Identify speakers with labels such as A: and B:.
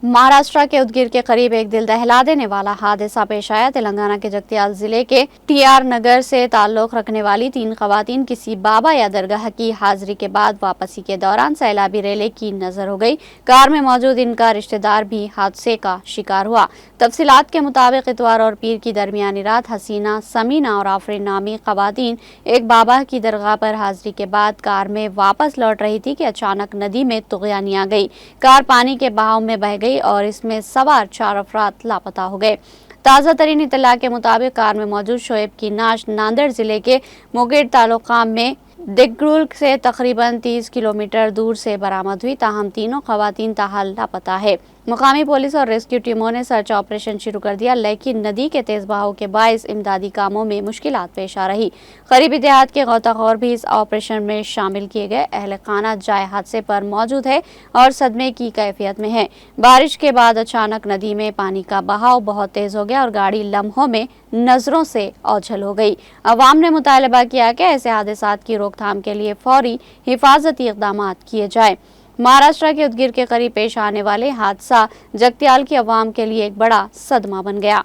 A: महाराष्ट्र के उदगीर के करीब एक दिल दहला देने वाला हादसा पेश आया। तेलंगाना के जगत्याल जिले के टीआर नगर से ताल्लुक रखने वाली 3 खवातीन किसी बाबा या दरगाह की हाजिरी के बाद वापसी के दौरान सैलाबी रेले की नजर हो गई। कार में मौजूद इनका रिश्तेदार भी हादसे का शिकार हुआ। तफसीलात के मुताबिक इतवार और पीर की दरमियानी रात हसीना, समीना और आफरीन नामी खवातीन एक बाबा की दरगाह पर हाजिरी के बाद कार में वापस लौट रही थी कि अचानक नदी में तुग़यानी आ गई। कार पानी के बहाव में बह गई और इसमें सवार 4 अफराद लापता हो गए। ताज़ा तरीन इत्तला के मुताबिक कार में मौजूद शोएब की नाश नांदेड़ जिले के मुंगेर तालुका में दिग्रुल से तकरीबन 30 किलोमीटर दूर से बरामद हुई। ताहम तीनों खवातीन ताहाल लापता है। मुकामी पुलिस और रेस्क्यू टीमों ने सर्च ऑपरेशन शुरू कर दिया, लेकिन नदी के तेज बहाव के बायस इमदादी कामों में मुश्किलात पेश आ रही। करीबी देहात के गौताखोर भी इस ऑपरेशन में शामिल किए गए। अहले खाना जाए हादसे पर मौजूद है और सदमे की कैफियत में है। बारिश के बाद अचानक नदी में पानी का बहाव बहुत तेज हो गया और गाड़ी लम्हों में नजरों से ओझल हो गई। अवाम ने मुतालबा किया कि ऐसे हादसात की रोकथाम के लिए फौरी हिफाजती इक़दामात किए जाए। महाराष्ट्र के उदगीर के करीब पेश आने वाले हादसा जगत्याल की अवाम के लिए एक बड़ा सदमा बन गया।